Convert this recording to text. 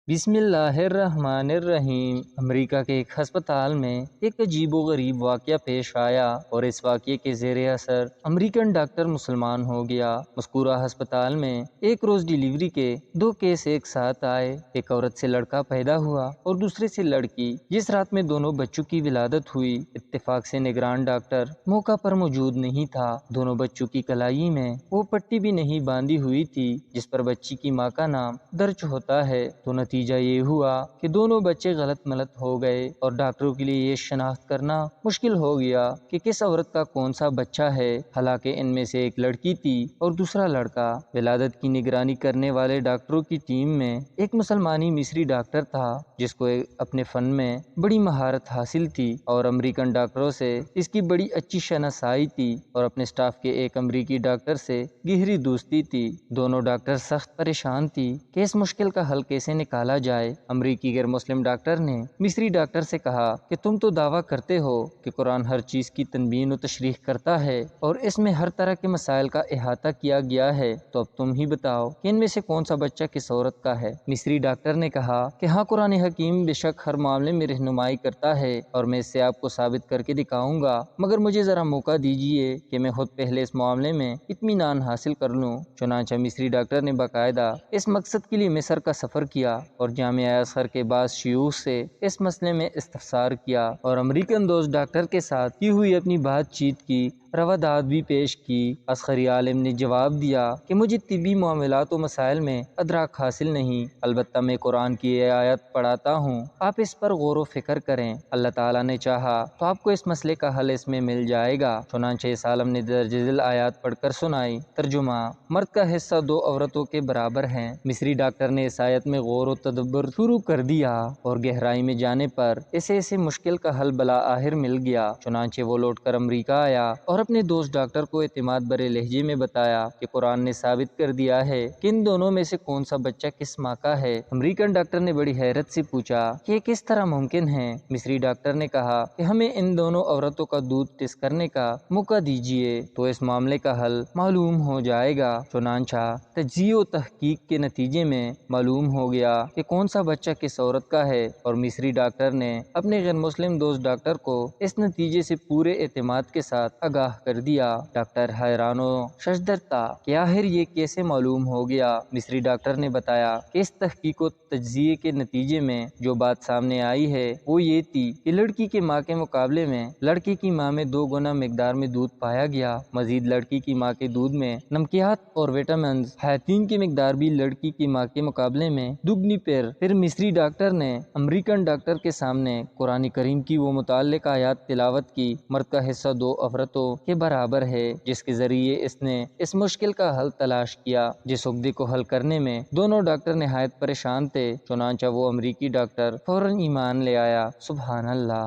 بسم اللہ الرحمن الرحیم۔ امریکہ کے ایک ہسپتال میں ایک عجیب و غریب واقعہ پیش آیا اور اس واقعے کے زیر اثر امریکن ڈاکٹر مسلمان ہو گیا۔ مذکورہ ہسپتال میں ایک روز ڈیلیوری کے 2 کیس ایک ساتھ آئے۔ ایک عورت سے لڑکا پیدا ہوا اور دوسرے سے لڑکی۔ جس رات میں دونوں بچوں کی ولادت ہوئی، اتفاق سے نگران ڈاکٹر موقع پر موجود نہیں تھا۔ دونوں بچوں کی کلائی میں وہ پٹی بھی نہیں باندھی ہوئی تھی جس پر بچی کی ماں کا نام درج ہوتا ہے۔ تو نتیجہ یہ ہوا کہ دونوں بچے غلط ملت ہو گئے اور ڈاکٹروں کے لیے یہ شناخت کرنا مشکل ہو گیا کہ کس عورت کا کون سا بچہ ہے، حالانکہ ان میں سے ایک لڑکی تھی اور دوسرا لڑکا۔ ولادت کی نگرانی کرنے والے ڈاکٹروں کی ٹیم میں ایک مسلمانی مصری ڈاکٹر تھا جس کو اپنے فن میں بڑی مہارت حاصل تھی اور امریکن ڈاکٹروں سے اس کی بڑی اچھی شناسائی تھی اور اپنے سٹاف کے ایک امریکی ڈاکٹر سے گہری دوستی تھی۔ دونوں ڈاکٹر سخت پریشان تھی کہ اس مشکل کا حل کیسے نکالا جائے۔ امریکی غیر مسلم ڈاکٹر نے مصری ڈاکٹر سے کہا کہ تم تو دعویٰ کرتے ہو کہ قرآن ہر چیز کی تنبیہ و تشریح کرتا ہے اور اس میں ہر طرح کے مسائل کا احاطہ کیا گیا ہے، تو اب تم ہی بتاؤ کہ ان میں سے کون سا بچہ کس عورت کا ہے۔ مصری ڈاکٹر نے کہا کہ ہاں، قرآن حکیم بے شک ہر معاملے میں رہنمائی کرتا ہے اور میں اس سے آپ کو ثابت کر کے دکھاؤں گا، مگر مجھے ذرا موقع دیجیے کہ میں خود پہلے اس معاملے میں اطمینان حاصل کر لوں۔ چنانچہ مصری ڈاکٹر نے باقاعدہ اس مقصد کے لیے مصر کا سفر کیا اور جامعہ ازہر کے بعض شیوخ سے اس مسئلے میں استفسار کیا اور امریکن دوست ڈاکٹر کے ساتھ کی ہوئی اپنی بات چیت کی، روادات بھی پیش کی۔ ازہری عالم نے جواب دیا کہ مجھے طبی معاملات و مسائل میں ادراک حاصل نہیں، البتہ میں قرآن کی یہ آیت پڑھاتا ہوں، آپ اس پر غور و فکر کریں، اللہ تعالیٰ نے چاہا تو آپ کو اس مسئلے کا حل اس میں مل جائے گا۔ چنانچہ اس عالم نے درج ذیل آیات پڑھ کر سنائی۔ ترجمہ: مرد کا حصہ 2 عورتوں کے برابر ہے۔ مصری ڈاکٹر نے اس آیت میں غور و تدبر شروع کر دیا اور گہرائی میں جانے پر اسے مشکل کا حل بالآخر مل گیا۔ چنانچہ وہ لوٹ کر امریکہ آیا اور اپنے دوست ڈاکٹر کو اعتماد بھرے لہجے میں بتایا کہ قرآن نے ثابت کر دیا ہے کہ ان دونوں میں سے کون سا بچہ کس ماں کا ہے۔ امریکن ڈاکٹر نے بڑی حیرت سے پوچھا کہ یہ کس طرح ممکن ہے۔ مصری ڈاکٹر نے کہا کہ ہمیں ان دونوں عورتوں کا دودھ ٹیسٹ کرنے کا موقع دیجیے تو اس معاملے کا حل معلوم ہو جائے گا۔ چنانچہ تجزیے و تحقیق کے نتیجے میں معلوم ہو گیا کہ کون سا بچہ کس عورت کا ہے اور مصری ڈاکٹر نے اپنے غیر مسلم دوست ڈاکٹر کو اس نتیجے سے پورے اعتماد کے ساتھ آگاہ کر دیا۔ ڈاکٹر حیران و ششدر تھا کہ آخر یہ کیسے معلوم ہو گیا۔ مصری ڈاکٹر نے بتایا کہ اس تحقیق و تجزیے کے نتیجے میں جو بات سامنے آئی ہے وہ یہ تھی کہ لڑکی کی ماں کے مقابلے میں لڑکے کی ماں میں 2 گنا مقدار میں دودھ پایا گیا۔ مزید لڑکی کی ماں کے دودھ میں نمکیات اور وٹامنز حیاتین کی مقدار بھی لڑکی کی ماں کے مقابلے میں دگنی۔ پھر مصری ڈاکٹر نے امریکن ڈاکٹر کے سامنے قرآن کریم کی وہ متعلق آیات تلاوت کی، مرد کا حصہ 2 عورتوں کے برابر ہے، جس کے ذریعے اس نے اس مشکل کا حل تلاش کیا جس عقدے کو حل کرنے میں دونوں ڈاکٹر نہایت پریشان تھے۔ چنانچہ وہ امریکی ڈاکٹر فوراً ایمان لے آیا۔ سبحان اللہ۔